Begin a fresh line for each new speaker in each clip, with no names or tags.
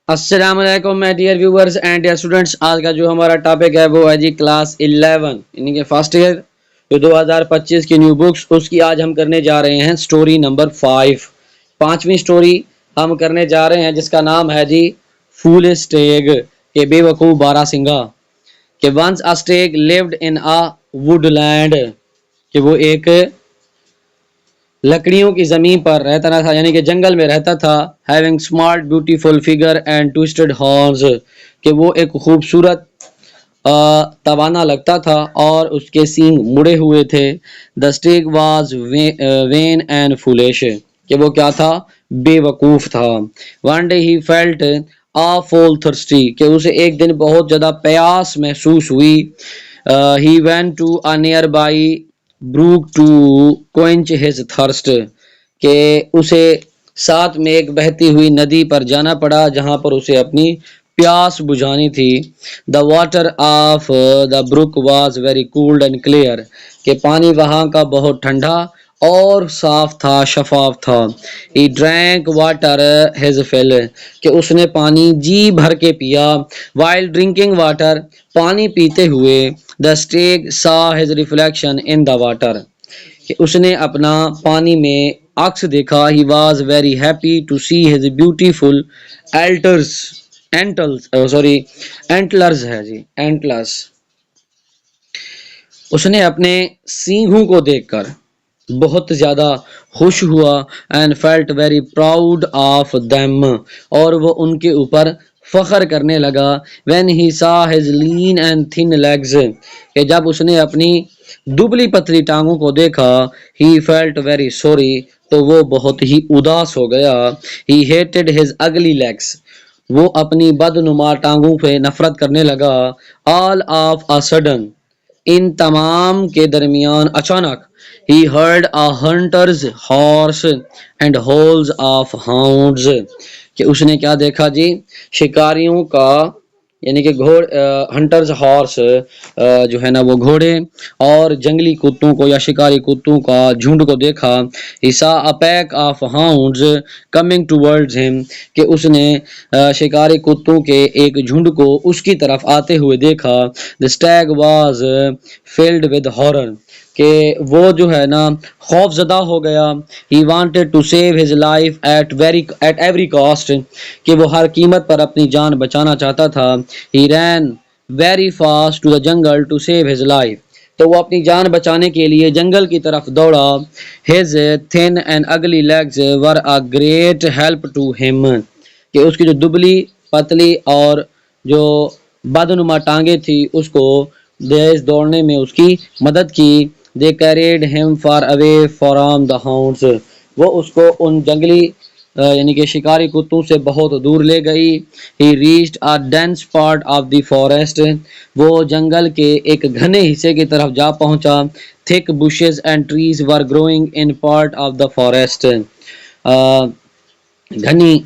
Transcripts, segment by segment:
السلام علیکم my dear viewers and dear students. آج کا جو ہمارا ٹاپک ہے وہ ہے جی کلاس 11 یعنی کہ فرسٹ ایئر جو 2025 کی نیو بکس اس کی آج ہم کرنے جا رہے ہیں سٹوری نمبر 5. پانچویں سٹوری ہم کرنے جا رہے ہیں جس کا نام ہے جی فول اسٹیگ کہ بے وقوف بارہ سنگھا. کہ once a stag lived in a woodland کہ وہ ایک لکڑیوں کی زمین پر رہتا تھا یعنی کہ جنگل میں رہتا تھا. Having smart beautiful figure and toasted horns کہ وہ ایک خوبصورت توانا لگتا تھا اور اس کے سینگ مڑے ہوئے تھے. The stag was vain and foolish کہ وہ کیا تھا؟ بے وقوف تھا. One day he felt full thirsty کہ اسے ایک دن بہت زیادہ پیاس محسوس ہوئی. He went to a nearby brook to quench his thirst کہ اسے ساتھ میں ایک بہتی ہوئی ندی پر جانا پڑا جہاں پر اسے اپنی پیاس بجھانی تھی. The water of the brook was very cold and clear کہ پانی وہاں کا بہت ٹھنڈا اور صاف تھا، شفاف تھا. ہی ڈرینک واٹر ہز فل کہ اس نے پانی جی بھر کے پیا. وائل ڈرنکنگ واٹر پانی پیتے ہوئے the stag saw his reflection in the water کہ اس نے اپنا پانی میں عکس دیکھا. He was very happy to see his beautiful antlers ہے جی اینٹلرز. اس نے اپنے سینگوں کو دیکھ کر بہت زیادہ خوش ہوا. And felt very proud of them اور وہ ان کے اوپر فخر کرنے لگا. When he saw his lean and thin legs کہ جب اس نے اپنی دبلی پتلی ٹانگوں کو دیکھا. ہی فیلٹ ویری سوری تو وہ بہت ہی اداس ہو گیا. ہی ہیٹڈ ہز اگلی لیگس وہ اپنی بدنما ٹانگوں پہ نفرت کرنے لگا. آل آف اے سڈن ان تمام کے درمیان اچانک ہی heard a hunters horse and howls of hounds کہ اس نے کیا دیکھا جی؟ شکاریوں کا یعنی کہ ہنٹرز ہارس جو ہے نا وہ گھوڑے اور جنگلی کتوں کو یا شکاری کتوں کا جھنڈ کو دیکھا. He saw a pack of hounds coming towards him کہ اس نے شکاری کتوں کے ایک جھنڈ کو اس کی طرف آتے ہوئے دیکھا. The stag was filled with horror کہ وہ جو ہے نا خوف زدہ ہو گیا. He wanted to save his life at every cost کہ وہ ہر قیمت پر اپنی جان بچانا چاہتا تھا. He ran very fast to the jungle to save his life تو وہ اپنی جان بچانے کے لیے جنگل کی طرف دوڑا. His thin and ugly legs were a great help to him کہ اس کی جو دبلی پتلی اور جو بدنما ٹانگیں تھی اس کو تیز دوڑنے میں اس کی مدد کی. They carried him far away from the hounds وہ اس کو ان جنگلی یعنی کہ شکاری کتوں سے بہت دور لے گئی. He reached a dense part of the forest وہ جنگل کے ایک گھنے حصے کی طرف جا پہنچا. Thick bushes and trees were growing in part of the forest گھنی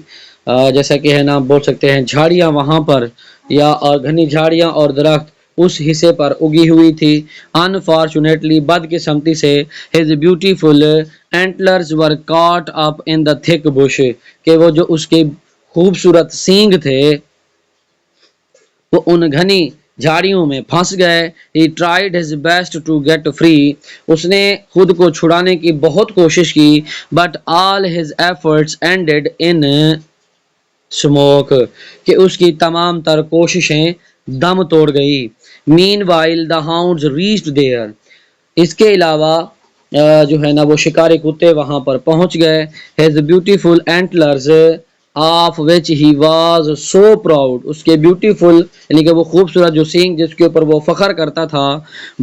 جیسا کہ ہے نا بول سکتے ہیں جھاڑیاں وہاں پر یا اور گھنی جھاڑیاں اور درخت اس حصے پر اگی ہوئی تھی. Unfortunately بدقسمتی سے his beautiful antlers were caught up in the thick bush کہ وہ جو اس کے خوبصورت سینگ تھے وہ ان گھنی جھاڑیوں میں پھنس گئے. He tried his best to get free اس نے خود کو چھڑانے کی بہت کوشش کی. But all his efforts ended in smoke کہ اس کی تمام تر کوششیں دم توڑ گئی. Meanwhile the hounds reached there اس کے علاوہ جو ہے نا وہ شکاری کتے وہاں پر پہنچ گئے. His beautiful antlers of which he was so proud اس کے بیوٹیفل یعنی کہ وہ خوبصورت جو سینگ جس کے اوپر وہ فخر کرتا تھا.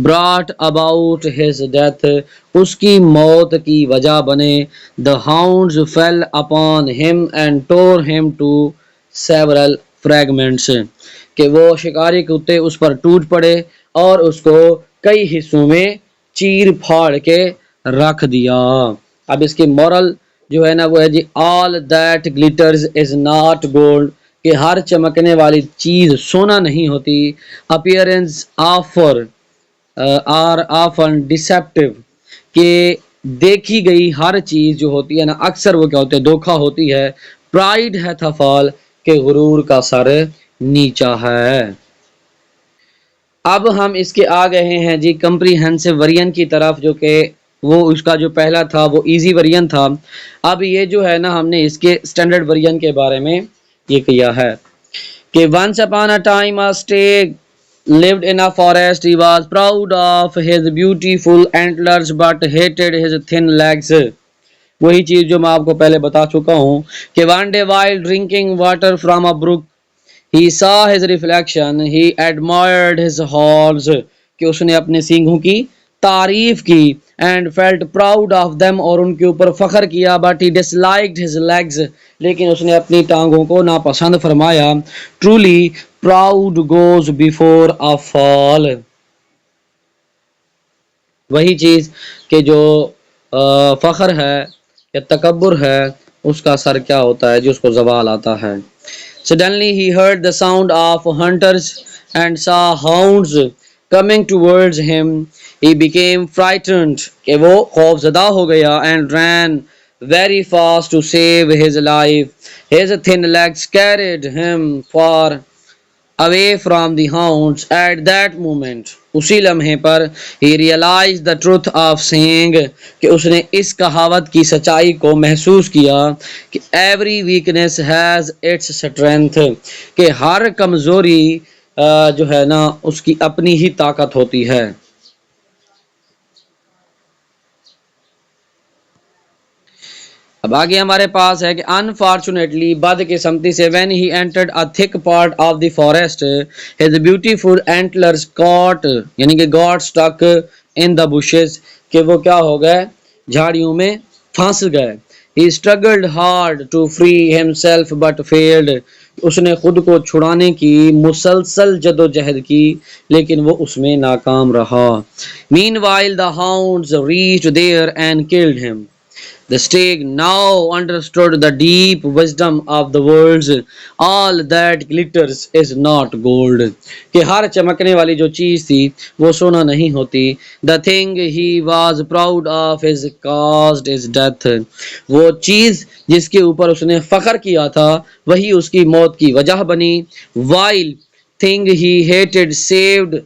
brought about his death اس کی موت کی وجہ بنے. The hounds fell upon him and tore him to several fragments کہ وہ شکاری کتے اس پر ٹوٹ پڑے اور اس کو کئی حصوں میں چیر پھاڑ کے رکھ دیا. اب اس کی مورل جو ہے نا وہ ہے جی all that glitters is not gold کہ ہر چمکنے والی چیز سونا نہیں ہوتی. appearance are often deceptive کہ دیکھی گئی ہر چیز جو ہوتی ہے نا اکثر وہ کیا ہوتی ہے دھوکا ہوتی ہے. pride hath a fall کہ غرور کا سر نیچا ہے۔ اب ہم اس کے آ گئے ہیں جی کمپریہنسو ورژن کی طرف، جو کہ وہ اس کا جو پہلا تھا وہ ایزی ورژن تھا۔ اب یہ جو ہے نا ہم نے اس کے سٹینڈرڈ ورژن کے بارے میں یہ کیا ہے کہ once upon a time a stag lived in a forest. He was proud of his beautiful antlers but hated his thin legs. وہی چیز جو میں آپ کو پہلے بتا چکا ہوں کہ one day while drinking water from a brook he saw his reflection. He admired his horns. کہ اس نے اپنے سینگوں کی تعریف کی and felt proud of them اور ان کے اوپر فخر کیا but he disliked his legs. لیکن اس نے اپنی ٹانگوں کو ناپسند فرمایا. Truly proud goes before a fall. وہی چیز کہ جو فخر ہے یا تکبر ہے اس کا سر کیا ہوتا ہے جو اس کو زوال آتا ہے. Suddenly he heard the sound of hunters and saw hounds coming towards him. He became frightened کہ وہ خوف زدہ ہو گیا and ran very fast to save his life. His thin legs carried him far away from the hounds. At that moment اسی لمحے پر he realized the truth of saying کہ اس نے اس کہاوت کی سچائی کو محسوس کیا کہ every weakness has its strength. کہ ہر کمزوری جو ہے نا اس کی اپنی ہی طاقت ہوتی ہے. اب آگے ہمارے پاس ہے کہ unfortunately بدقسمتی سے when he entered a thick part of the forest his beautiful antlers caught یعنی کہ got stuck in the bushes کہ وہ کیا ہو گئے جھاڑیوں میں پھنس گئے. He struggled hard to free himself but failed. اس نے خود کو چھڑانے کی مسلسل جدوجہد کی لیکن وہ اس میں ناکام رہا. Meanwhile the hounds reached there and killed him. The stag now understood the deep wisdom of the words. All that glitters is not gold. کہ ہر چمکنے والی جو چیز تھی وہ سونا نہیں ہوتی. The thing he was proud of is caused his death. وہ چیز جس کے اوپر اس نے فخر کیا تھا وہی اس کی موت کی وجہ بنی. While thing he hated saved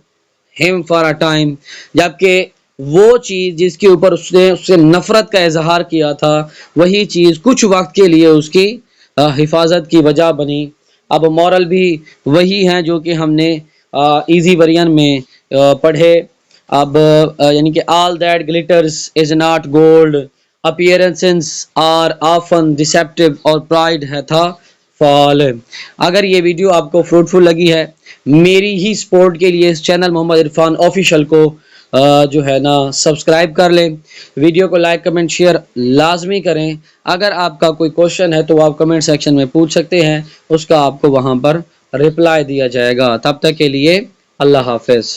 him for a time. جبکہ وہ چیز جس کے اوپر اس سے نفرت کا اظہار کیا تھا وہی چیز کچھ وقت کے لیے اس کی حفاظت کی وجہ بنی. اب مورل بھی وہی ہیں جو کہ ہم نے ایزی ورژن میں پڑھے. اب یعنی کہ all that glitters is not gold. Appearances are often deceptive اور pride ہے تھا فال. اگر یہ ویڈیو آپ کو فروٹفل لگی ہے میری ہی سپورٹ کے لیے اس چینل محمد عرفان آفیشیل کو جو ہے نا سبسکرائب کر لیں. ویڈیو کو لائک کمنٹ شیئر لازمی کریں. اگر آپ کا کوئی کوشچن ہے تو آپ کمنٹ سیکشن میں پوچھ سکتے ہیں اس کا آپ کو وہاں پر رپلائی دیا جائے گا. تب تک کے لیے اللہ حافظ.